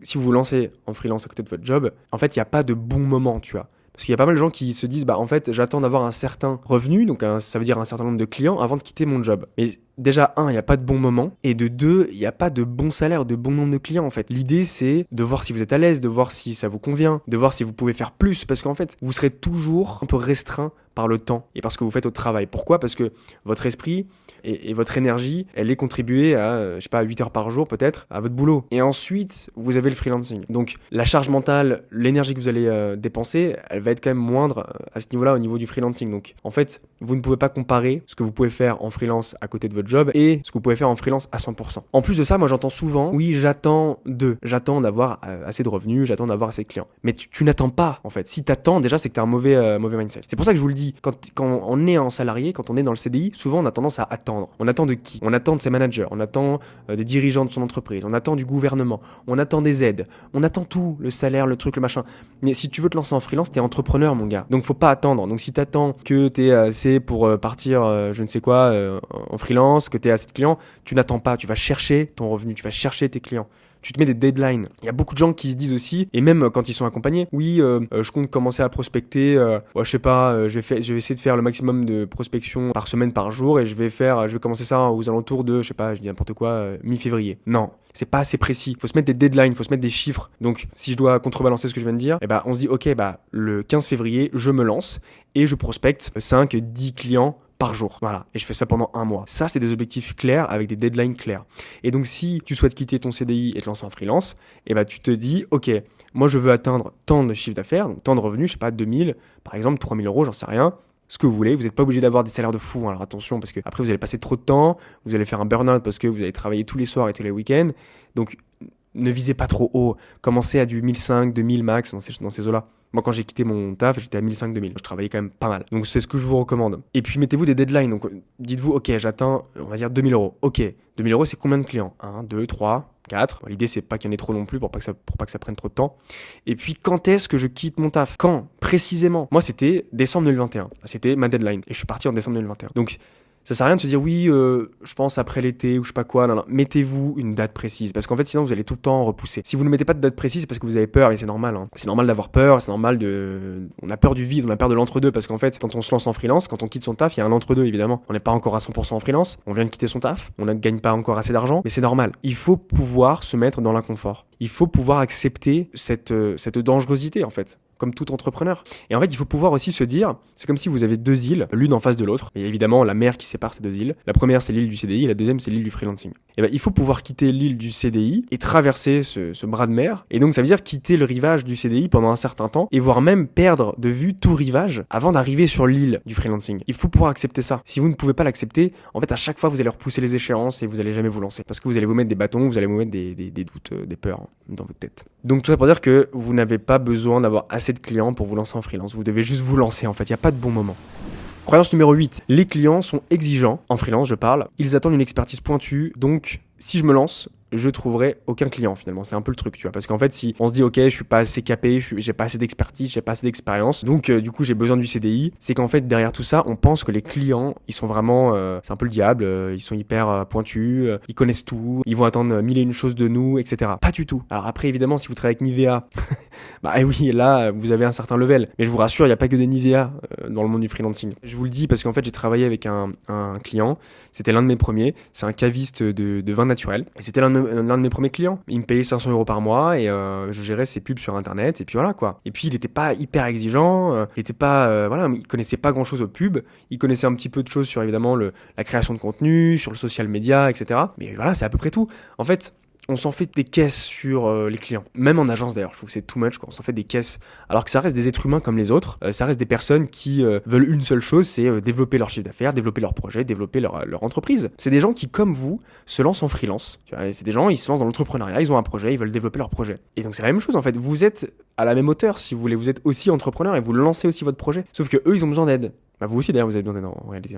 si vous vous lancez en freelance à côté de votre job, en fait, il n'y a pas de bon moment, tu vois. Parce qu'il y a pas mal de gens qui se disent, en fait, j'attends d'avoir un certain revenu, donc ça veut dire un certain nombre de clients avant de quitter mon job. Mais déjà, il n'y a pas de bon moment. Et de deux, il n'y a pas de bon salaire, de bon nombre de clients, en fait. L'idée, c'est de voir si vous êtes à l'aise, de voir si ça vous convient, de voir si vous pouvez faire plus. Parce qu'en fait, vous serez toujours un peu restreint par le temps et par ce que vous faites au travail. Pourquoi ? Parce que votre esprit et votre énergie, elle est contribuée à, 8 heures par jour peut-être, à votre boulot. Et ensuite, vous avez le freelancing. Donc, la charge mentale, l'énergie que vous allez dépenser, elle va être quand même moindre à ce niveau-là, au niveau du freelancing. Donc, en fait, vous ne pouvez pas comparer ce que vous pouvez faire en freelance à côté de votre job et ce que vous pouvez faire en freelance à 100%. En plus de ça, moi, j'entends souvent, oui, j'attends d'avoir assez de revenus, j'attends d'avoir assez de clients. Mais tu n'attends pas, en fait. Si tu attends, déjà, c'est que tu as un mauvais mindset. C'est pour ça que je vous le dis, quand on est en salarié, quand on est dans le CDI, souvent, on a tendance à attendre. On attend de qui ? On attend de ses managers, on attend des dirigeants de son entreprise, on attend du gouvernement, on attend des aides, on attend tout, le salaire, le truc, le machin. Mais si tu veux te lancer en freelance, t'es entrepreneur, mon gars. Donc faut pas attendre. Donc si t'attends que t'aies assez pour partir, je ne sais quoi, en freelance, que t'aies assez de clients, tu n'attends pas. Tu vas chercher ton revenu, tu vas chercher tes clients. Tu te mets des deadlines. Il y a beaucoup de gens qui se disent aussi, et même quand ils sont accompagnés, oui, je compte commencer à prospecter, je sais pas, je vais essayer de faire le maximum de prospection par semaine, par jour, et je vais commencer ça aux alentours de, je sais pas, je dis n'importe quoi, mi-février. Non, c'est pas assez précis. Faut se mettre des deadlines, faut se mettre des chiffres. Donc, si je dois contrebalancer ce que je viens de dire, on se dit, ok, le 15 février, je me lance et je prospecte 5-10 clients par jour. Voilà. Et je fais ça pendant 1 mois. Ça, c'est des objectifs clairs avec des deadlines clairs. Et donc, si tu souhaites quitter ton CDI et te lancer en freelance, tu te dis, ok, moi, je veux atteindre tant de chiffre d'affaires, donc tant de revenus, je sais pas, 2000, par exemple, 3000 euros, j'en sais rien. Ce que vous voulez, vous n'êtes pas obligé d'avoir des salaires de fou, alors attention, parce que après vous allez passer trop de temps, vous allez faire un burn-out parce que vous allez travailler tous les soirs et tous les week-ends. Donc, ne visez pas trop haut. Commencez à du 1500, 2000 max dans ces eaux-là. Moi, quand j'ai quitté mon taf, j'étais à 1500, 2000. Je travaillais quand même pas mal. Donc, c'est ce que je vous recommande. Et puis, mettez-vous des deadlines. Donc, dites-vous, ok, j'atteins, on va dire 2000 euros. Ok, 2000 euros, c'est combien de clients ? 1, 2, 3, 4. L'idée, c'est pas qu'il y en ait trop non plus pour pas que ça prenne trop de temps. Et puis, quand est-ce que je quitte mon taf ? Quand ? Précisément. Moi, c'était décembre 2021. C'était ma deadline. Et je suis parti en décembre 2021. Donc, ça sert à rien de se dire oui, je pense après l'été ou je sais pas quoi. Non. Mettez-vous une date précise parce qu'en fait sinon vous allez tout le temps repousser. Si vous ne mettez pas de date précise, c'est parce que vous avez peur et c'est normal. C'est normal d'avoir peur, c'est normal on a peur du vide, on a peur de l'entre-deux parce qu'en fait quand on se lance en freelance, quand on quitte son taf, il y a un entre-deux évidemment. On n'est pas encore à 100% en freelance, on vient de quitter son taf, on ne gagne pas encore assez d'argent, mais c'est normal. Il faut pouvoir se mettre dans l'inconfort. Il faut pouvoir accepter cette dangerosité en fait. Comme tout entrepreneur. Et en fait, il faut pouvoir aussi se dire, c'est comme si vous avez 2 îles, l'une en face de l'autre. Et évidemment, la mer qui sépare ces 2 îles. La première, c'est l'île du CDI, et la deuxième, c'est l'île du freelancing. Et il faut pouvoir quitter l'île du CDI et traverser ce bras de mer. Et donc, ça veut dire quitter le rivage du CDI pendant un certain temps et voire même perdre de vue tout rivage avant d'arriver sur l'île du freelancing. Il faut pouvoir accepter ça. Si vous ne pouvez pas l'accepter, en fait, à chaque fois, vous allez repousser les échéances et vous allez jamais vous lancer. Parce que vous allez vous mettre des bâtons, vous allez vous mettre des doutes, des peurs dans votre tête. Donc, tout ça pour dire que vous n'avez pas besoin d'avoir assez de clients pour vous lancer en freelance. Vous devez juste vous lancer, en fait. Il n'y a pas de bon moment. Croyance numéro 8. Les clients sont exigeants. En freelance, je parle. Ils attendent une expertise pointue. Donc, si je me lance, je trouverai aucun client finalement. C'est un peu le truc, tu vois. Parce qu'en fait, si on se dit, ok, je suis pas assez capé, j'ai pas assez d'expertise, j'ai pas assez d'expérience, donc du coup, j'ai besoin du CDI, c'est qu'en fait, derrière tout ça, on pense que les clients, ils sont vraiment, c'est un peu le diable, ils sont hyper pointus, ils connaissent tout, ils vont attendre 1001 choses de nous, etc. Pas du tout. Alors après, évidemment, si vous travaillez avec Nivea, oui, là, vous avez un certain level. Mais je vous rassure, il n'y a pas que des Nivea dans le monde du freelancing. Je vous le dis parce qu'en fait, j'ai travaillé avec un client, c'était l'un de mes premiers, c'est un caviste de vin naturel, et c'était l'un de mes premiers clients. Il me payait 500 € par mois et je gérais ses pubs sur internet et puis voilà quoi. Et puis il était pas hyper exigeant, il était pas il connaissait pas grand chose aux pubs, il connaissait un petit peu de choses sur évidemment la création de contenu, sur le social media, etc. Mais voilà, c'est à peu près tout. En fait, on s'en fait des caisses sur les clients. Même en agence d'ailleurs, je trouve que c'est too much quoi. On s'en fait des caisses. Alors que ça reste des êtres humains comme les autres. Ça reste des personnes qui veulent une seule chose, c'est développer leur chiffre d'affaires, développer leur projet, développer leur entreprise. C'est des gens qui, comme vous, se lancent en freelance. Tu vois, c'est des gens, ils se lancent dans l'entrepreneuriat, ils ont un projet, ils veulent développer leur projet. Et donc c'est la même chose en fait. Vous êtes à la même hauteur si vous voulez. Vous êtes aussi entrepreneur et vous lancez aussi votre projet. Sauf que eux, ils ont besoin d'aide. Vous aussi d'ailleurs, vous avez besoin d'aide en réalité.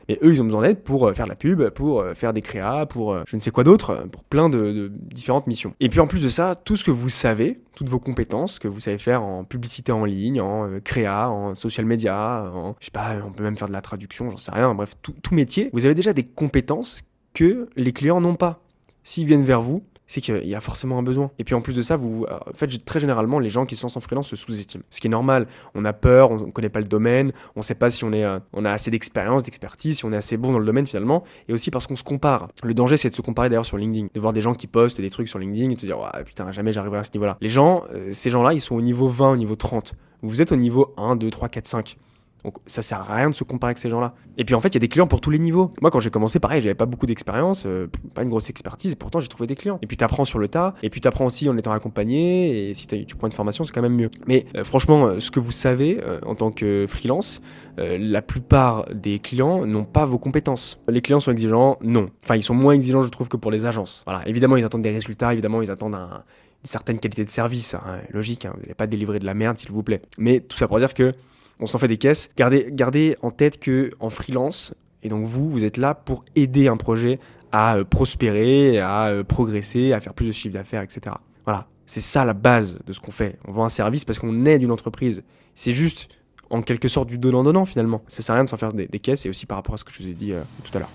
Mais eux, ils ont besoin d'aide pour faire de la pub, pour faire des créas, pour je ne sais quoi d'autre, pour plein de différentes missions. Et puis en plus de ça, tout ce que vous savez, toutes vos compétences que vous savez faire en publicité en ligne, en créa, en social media, je sais pas, on peut même faire de la traduction, j'en sais rien, bref, tout métier, vous avez déjà des compétences que les clients n'ont pas. S'ils viennent vers vous, c'est qu'il y a forcément un besoin. Et puis en plus de ça, en fait, très généralement, les gens qui se lancent en freelance se sous-estiment. Ce qui est normal, on a peur, on ne connaît pas le domaine, on ne sait pas si on a assez d'expérience, d'expertise, si on est assez bon dans le domaine finalement, et aussi parce qu'on se compare. Le danger, c'est de se comparer d'ailleurs sur LinkedIn, de voir des gens qui postent des trucs sur LinkedIn et de se dire « putain, jamais j'arriverai à ce niveau-là ». Ces gens-là, ils sont au niveau 20, au niveau 30. Vous êtes au niveau 1, 2, 3, 4, 5. Donc ça sert à rien de se comparer avec ces gens-là. Et puis en fait, il y a des clients pour tous les niveaux. Moi, quand j'ai commencé, pareil, j'avais pas beaucoup d'expérience, pas une grosse expertise, et pourtant j'ai trouvé des clients. Et puis t'apprends sur le tas, et puis t'apprends aussi en étant accompagné, et si tu prends une formation, c'est quand même mieux. Mais franchement, ce que vous savez en tant que freelance, la plupart des clients n'ont pas vos compétences. Les clients sont exigeants, non. Enfin, ils sont moins exigeants, je trouve, que pour les agences. Voilà, évidemment, ils attendent des résultats, évidemment, ils attendent une certaine qualité de service, hein, logique, vous n'allez pas délivrer de la merde, s'il vous plaît. Mais tout ça pour dire que on s'en fait des caisses. Gardez en tête que en freelance, et donc vous êtes là pour aider un projet à prospérer, à progresser, à faire plus de chiffre d'affaires, etc. Voilà, c'est ça la base de ce qu'on fait. On vend un service parce qu'on aide une entreprise. C'est juste, en quelque sorte, du donnant-donnant finalement. Ça sert à rien de s'en faire des caisses, et aussi par rapport à ce que je vous ai dit tout à l'heure.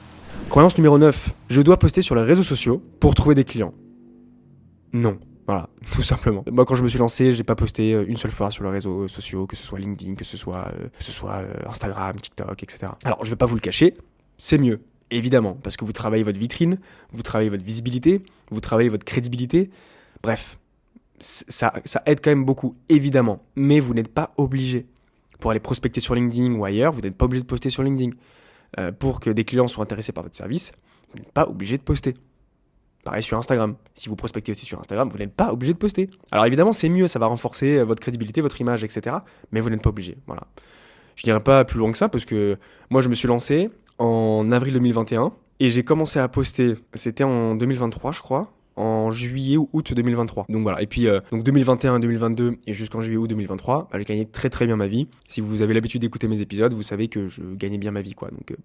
Croyance numéro 9. Je dois poster sur les réseaux sociaux pour trouver des clients. Non. Voilà, tout simplement. Moi, quand je me suis lancé, j'ai pas posté une seule fois sur les réseaux sociaux, que ce soit LinkedIn, que ce soit Instagram, TikTok, etc. Alors, je vais pas vous le cacher, c'est mieux, évidemment, parce que vous travaillez votre vitrine, vous travaillez votre visibilité, vous travaillez votre crédibilité. Bref, ça aide quand même beaucoup, évidemment. Mais vous n'êtes pas obligé. Pour aller prospecter sur LinkedIn ou ailleurs, vous n'êtes pas obligé de poster sur LinkedIn. Pour que des clients soient intéressés par votre service, vous n'êtes pas obligé de poster. Pareil sur Instagram. Si vous prospectez aussi sur Instagram, vous n'êtes pas obligé de poster. Alors évidemment, c'est mieux, ça va renforcer votre crédibilité, votre image, etc. Mais vous n'êtes pas obligé. Voilà. Je n'irai pas plus loin que ça parce que moi, je me suis lancé en avril 2021 et j'ai commencé à poster, c'était en 2023, je crois, en juillet ou août 2023. Donc voilà. Et puis donc 2021, 2022 et jusqu'en juillet ou 2023, j'ai gagné très très bien ma vie. Si vous avez l'habitude d'écouter mes épisodes, vous savez que je gagnais bien ma vie, quoi. Donc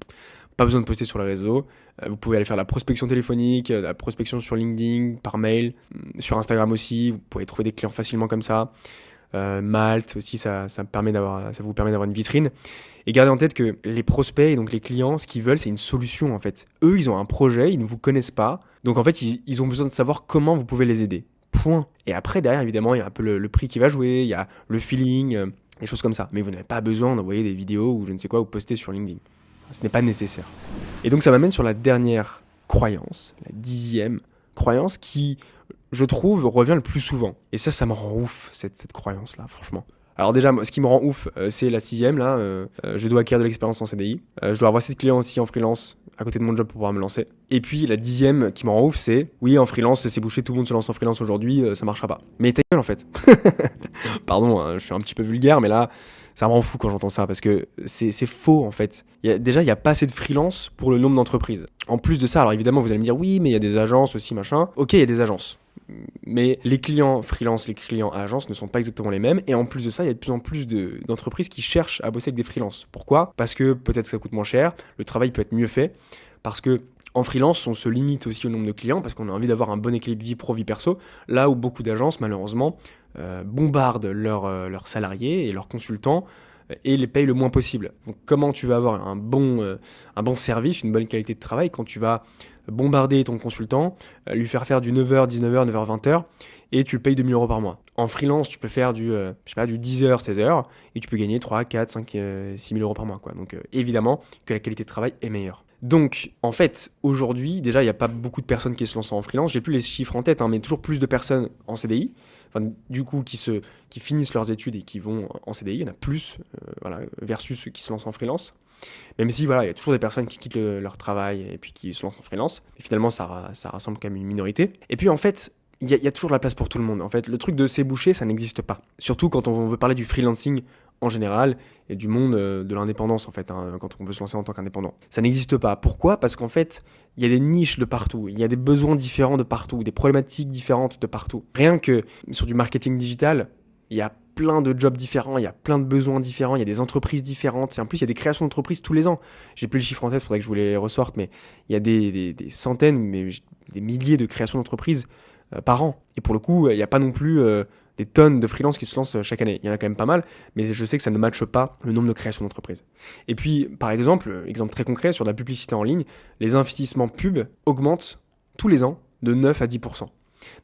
pas besoin de poster sur les réseaux. Vous pouvez aller faire la prospection téléphonique, la prospection sur LinkedIn, par mail, sur Instagram aussi. Vous pouvez trouver des clients facilement comme ça. Malte aussi, ça vous permet d'avoir une vitrine. Et gardez en tête que les prospects et donc les clients, ce qu'ils veulent, c'est une solution en fait. Eux, ils ont un projet, ils ne vous connaissent pas. Donc en fait, ils ont besoin de savoir comment vous pouvez les aider. Point. Et après, derrière, évidemment, il y a un peu le prix qui va jouer, il y a le feeling, des choses comme ça. Mais vous n'avez pas besoin d'envoyer des vidéos ou je ne sais quoi ou poster sur LinkedIn. Ce n'est pas nécessaire. Et donc ça m'amène sur la dernière croyance, la 10e croyance qui, je trouve, revient le plus souvent. Et ça me rend ouf, cette croyance-là, franchement. Alors déjà, ce qui me rend ouf, c'est la 6e, là. Je dois acquérir de l'expérience en CDI. Je dois avoir 7 clients aussi en freelance à côté de mon job pour pouvoir me lancer. Et puis la 10e qui me rend ouf, c'est oui, en freelance, c'est bouché, tout le monde se lance en freelance aujourd'hui, ça marchera pas. Mais ta gueule en fait. Pardon, je suis un petit peu vulgaire, mais là, ça me rend fou quand j'entends ça parce que c'est faux en fait. Il n'y a pas assez de freelance pour le nombre d'entreprises. En plus de ça, alors évidemment, vous allez me dire oui, mais il y a des agences aussi, machin. Ok, il y a des agences. Mais les clients freelance, les clients agences ne sont pas exactement les mêmes. Et en plus de ça, il y a de plus en plus d'entreprises qui cherchent à bosser avec des freelances. Pourquoi ? Parce que peut-être que ça coûte moins cher, le travail peut être mieux fait. Parce que en freelance, on se limite aussi au nombre de clients parce qu'on a envie d'avoir un bon équilibre vie pro, vie perso. Là où beaucoup d'agences, malheureusement, bombardent leurs salariés et leurs consultants et les payent le moins possible. Donc comment tu vas avoir un bon service, une bonne qualité de travail quand tu vas bombarder ton consultant, lui faire faire du 9h, 19h, 9h, 20h et tu le payes 2 000 € par mois. En freelance, tu peux faire du 10h, 16h et tu peux gagner 3, 4, 5, 6 000 € par mois, quoi. Donc évidemment que la qualité de travail est meilleure. Donc, en fait, aujourd'hui, déjà, il n'y a pas beaucoup de personnes qui se lancent en freelance. J'ai plus les chiffres en tête, mais toujours plus de personnes en CDI. Enfin, du coup, qui finissent leurs études et qui vont en CDI. Il y en a plus, versus ceux qui se lancent en freelance. Même si, il y a toujours des personnes qui quittent leur travail et puis qui se lancent en freelance. Et finalement, ça rassemble quand même une minorité. Et puis, en fait, il y a toujours de la place pour tout le monde. En fait, le truc de c'est bouché, ça n'existe pas. Surtout quand on veut parler du freelancing en général et du monde de l'indépendance en fait, quand on veut se lancer en tant qu'indépendant. Ça n'existe pas. Pourquoi ? Parce qu'en fait, il y a des niches de partout, il y a des besoins différents de partout, des problématiques différentes de partout. Rien que sur du marketing digital, il y a plein de jobs différents, il y a plein de besoins différents, il y a des entreprises différentes. Et en plus, il y a des créations d'entreprises tous les ans. J'ai plus le chiffre en tête, il faudrait que je vous les ressorte, mais il y a des centaines, mais des milliers de créations d'entreprises par an. Et pour le coup, il n'y a pas non plus des tonnes de freelance qui se lancent chaque année. Il y en a quand même pas mal, mais je sais que ça ne matche pas le nombre de créations d'entreprises. Et puis, par exemple, exemple très concret, sur la publicité en ligne, les investissements pub augmentent tous les ans de 9 à 10%.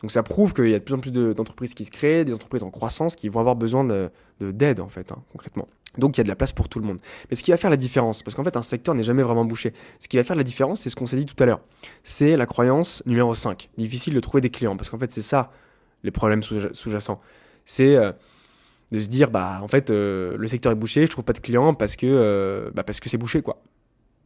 Donc ça prouve qu'il y a de plus en plus d'entreprises qui se créent, des entreprises en croissance qui vont avoir besoin d'aide en fait, concrètement. Donc il y a de la place pour tout le monde. Mais ce qui va faire la différence, parce qu'en fait un secteur n'est jamais vraiment bouché, ce qui va faire la différence, c'est ce qu'on s'est dit tout à l'heure. C'est la croyance numéro 5. Difficile de trouver des clients, parce qu'en fait c'est ça les problèmes sous-jacents. C'est de se dire, en fait le secteur est bouché, je trouve pas de clients parce que c'est bouché quoi.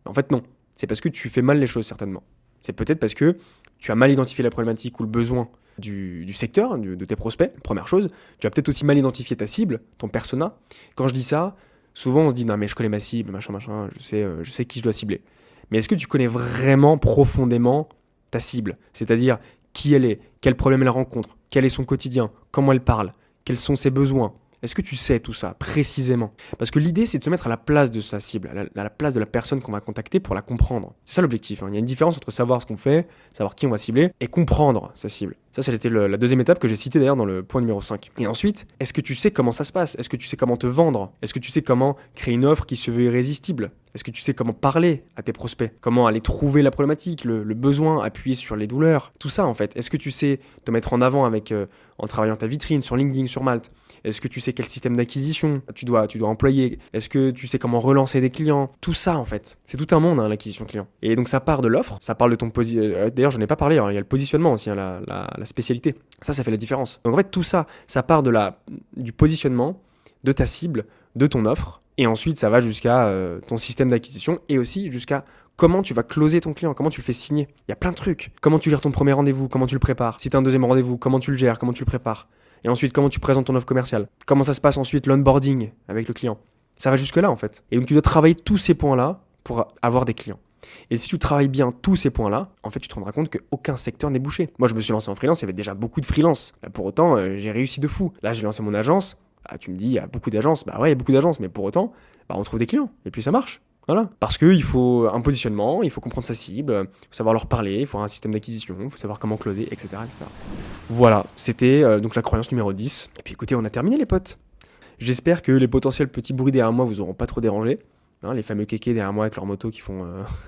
En fait non, c'est parce que tu fais mal les choses certainement. C'est peut-être parce que tu as mal identifié la problématique ou le besoin du secteur, de tes prospects, première chose. Tu as peut-être aussi mal identifié ta cible, ton persona. Quand je dis ça, souvent on se dit, non mais je connais ma cible, machin, je sais qui je dois cibler. Mais est-ce que tu connais vraiment profondément ta cible ? C'est-à-dire qui elle est, quel problème elle rencontre, quel est son quotidien, comment elle parle, quels sont ses besoins ? Est-ce que tu sais tout ça précisément ? Parce que l'idée, c'est de se mettre à la place de sa cible, à la place de la personne qu'on va contacter pour la comprendre. C'est ça l'objectif. Il y a une différence entre savoir ce qu'on fait, savoir qui on va cibler, et comprendre sa cible. Ça, c'était la deuxième étape que j'ai citée d'ailleurs dans le point numéro 5. Et ensuite, est-ce que tu sais comment ça se passe ? Est-ce que tu sais comment te vendre ? Est-ce que tu sais comment créer une offre qui se veut irrésistible ? Est-ce que tu sais comment parler à tes prospects ? Comment aller trouver la problématique, le besoin, appuyer sur les douleurs ? Tout ça en fait. Est-ce que tu sais te mettre en avant en travaillant ta vitrine sur LinkedIn, sur Malte ? Est-ce que tu sais quel système d'acquisition tu dois employer ? Est-ce que tu sais comment relancer des clients ? Tout ça en fait. C'est tout un monde l'acquisition client. Et donc ça part de l'offre, ça parle de ton positionnement. D'ailleurs j'en ai pas parlé, il y a le positionnement aussi, la spécialité. Ça fait la différence. Donc en fait tout ça, ça part du positionnement, de ta cible, de ton offre. Et ensuite, ça va jusqu'à ton système d'acquisition et aussi jusqu'à comment tu vas closer ton client, comment tu le fais signer. Il y a plein de trucs. Comment tu gères ton premier rendez-vous, comment tu le prépares. Si tu as un deuxième rendez-vous, comment tu le gères, comment tu le prépares. Et ensuite, comment tu présentes ton offre commerciale. Comment ça se passe ensuite, l'onboarding avec le client. Ça va jusque-là en fait. Et donc, tu dois travailler tous ces points-là pour avoir des clients. Et si tu travailles bien tous ces points-là, en fait, tu te rendras compte qu'aucun secteur n'est bouché. Moi, je me suis lancé en freelance, il y avait déjà beaucoup de freelance. Pour autant, j'ai réussi de fou. Là, j'ai lancé mon agence. Tu me dis, il y a beaucoup d'agences. Ouais, il y a beaucoup d'agences, mais pour autant, on trouve des clients. Et puis ça marche. Voilà. Parce qu'il faut un positionnement, il faut comprendre sa cible, il faut savoir leur parler, il faut un système d'acquisition, il faut savoir comment closer, etc. Voilà, c'était donc la croyance numéro 10. Et puis écoutez, on a terminé les potes. J'espère que les potentiels petits bruits derrière moi vous auront pas trop dérangé. Les fameux kékés derrière moi avec leur moto qui font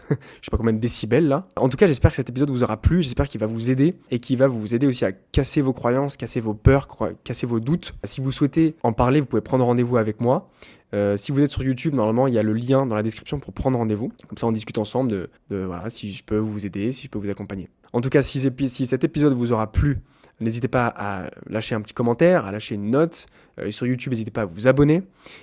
je sais pas combien de décibels là. En tout cas, j'espère que cet épisode vous aura plu, j'espère qu'il va vous aider et qu'il va vous aider aussi à casser vos croyances, casser vos peurs, casser vos doutes. Si vous souhaitez en parler, vous pouvez prendre rendez-vous avec moi. Si vous êtes sur YouTube, normalement, il y a le lien dans la description pour prendre rendez-vous. Comme ça, on discute ensemble de voilà, si je peux vous aider, si je peux vous accompagner. En tout cas, si cet épisode vous aura plu, n'hésitez pas à lâcher un petit commentaire, à lâcher une note. Sur YouTube, n'hésitez pas à vous abonner.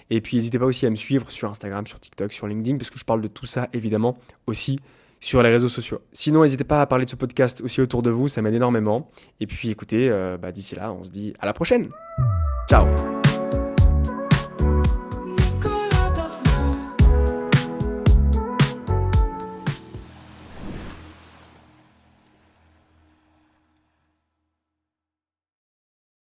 Et puis, n'hésitez pas aussi à me suivre sur Instagram, sur TikTok, sur LinkedIn, parce que je parle de tout ça, évidemment, aussi sur les réseaux sociaux. Sinon, n'hésitez pas à parler de ce podcast aussi autour de vous, ça m'aide énormément. Et puis, écoutez, d'ici là, on se dit à la prochaine. Ciao.